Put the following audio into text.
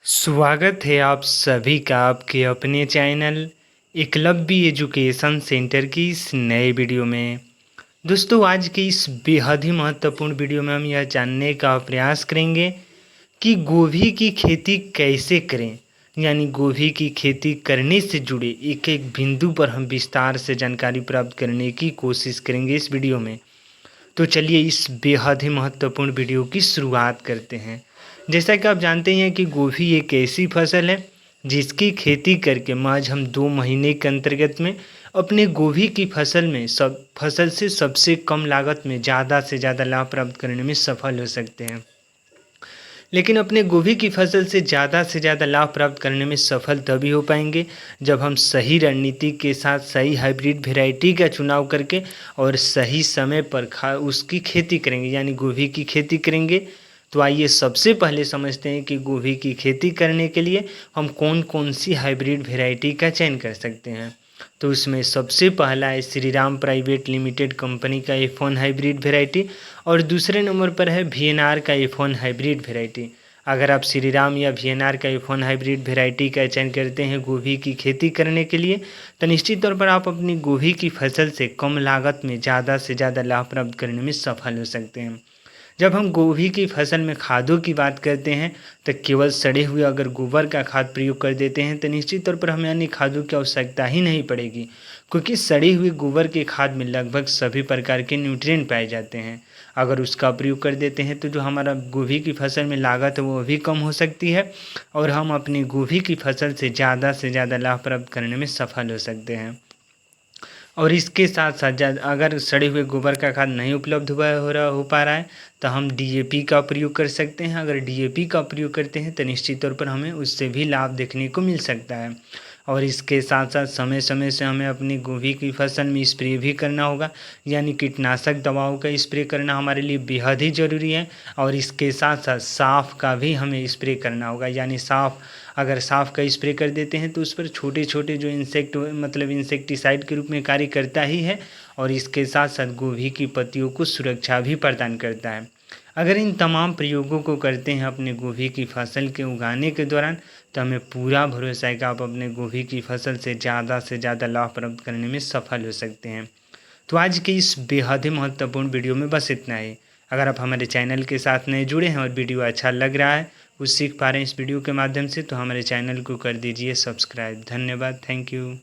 स्वागत है आप सभी का आपके अपने चैनल एकलव्य एजुकेशन सेंटर की इस नए वीडियो में। दोस्तों, आज की इस बेहद ही महत्वपूर्ण वीडियो में हम यह जानने का प्रयास करेंगे कि गोभी की खेती कैसे करें। यानी गोभी की खेती करने से जुड़े एक एक बिंदु पर हम विस्तार से जानकारी प्राप्त करने की कोशिश करेंगे इस वीडियो में। तो चलिए इस बेहद ही महत्वपूर्ण वीडियो की शुरुआत करते हैं। जैसा कि आप जानते हैं कि गोभी एक ऐसी फसल है जिसकी खेती करके महज हम 2 महीने के अंतर्गत में अपने गोभी की फसल से सबसे कम लागत में ज़्यादा से ज़्यादा लाभ प्राप्त करने में सफल हो सकते हैं। लेकिन अपने गोभी की फसल से ज़्यादा लाभ प्राप्त करने में सफल तभी हो पाएंगे जब हम सही रणनीति के साथ सही हाइब्रिड वैरायटी का चुनाव करके और सही समय पर उसकी खेती करेंगे, यानी गोभी की खेती करेंगे। तो आइए सबसे पहले समझते हैं कि गोभी की खेती करने के लिए हम कौन कौन सी हाइब्रिड वैरायटी का चयन कर सकते हैं। तो उसमें सबसे पहला है श्रीराम प्राइवेट लिमिटेड कंपनी का F1 हाइब्रिड वैरायटी और दूसरे नंबर पर है VNR का F1 हाइब्रिड वैरायटी। अगर आप श्रीराम या VNR का F1 हाइब्रिड वैरायटी का चयन करते हैं गोभी की खेती करने के लिए, तो निश्चित तौर पर आप अपनी गोभी की फसल से कम लागत में ज़्यादा से ज़्यादा लाभ प्राप्त करने में सफल हो सकते हैं। जब हम गोभी की फसल में खादों की बात करते हैं तो केवल सड़े हुए अगर गोबर का खाद प्रयोग कर देते हैं तो निश्चित तौर पर हमें अन्य खादों की आवश्यकता ही नहीं पड़ेगी, क्योंकि सड़े हुए गोबर के खाद में लगभग सभी प्रकार के न्यूट्रिएंट पाए जाते हैं। अगर उसका प्रयोग कर देते हैं तो जो हमारा गोभी की फसल में लागत है वो भी कम हो सकती है और हम अपनी गोभी की फसल से ज़्यादा लाभ प्राप्त करने में सफल हो सकते हैं। और इसके साथ साथ अगर सड़े हुए गोबर का खाद नहीं उपलब्ध हो पा रहा है तो हम DAP का प्रयोग कर सकते हैं। अगर DAP का प्रयोग करते हैं तो निश्चित तौर पर हमें उससे भी लाभ देखने को मिल सकता है। और इसके साथ साथ समय समय से हमें अपनी गोभी की फसल में स्प्रे भी करना होगा, यानी कीटनाशक दवाओं का स्प्रे करना हमारे लिए बेहद ही ज़रूरी है। और इसके साथ साथ साफ़ का भी हमें स्प्रे करना होगा, यानी अगर साफ़ का स्प्रे कर देते हैं तो उस पर छोटे छोटे जो इंसेक्टिसाइड के रूप में कार्य करता ही है और इसके साथ साथ गोभी की पत्तियों को सुरक्षा भी प्रदान करता है। अगर इन तमाम प्रयोगों को करते हैं अपने गोभी की फसल के उगाने के दौरान तो हमें पूरा भरोसा है कि आप अपने गोभी की फसल से ज़्यादा लाभ प्राप्त करने में सफल हो सकते हैं। तो आज की इस बेहद ही महत्वपूर्ण वीडियो में बस इतना ही। अगर आप हमारे चैनल के साथ नए जुड़े हैं और वीडियो अच्छा लग रहा है, कुछ सीख पा रहे हैं इस वीडियो के माध्यम से, तो हमारे चैनल को कर दीजिए सब्सक्राइब। धन्यवाद, थैंक यू।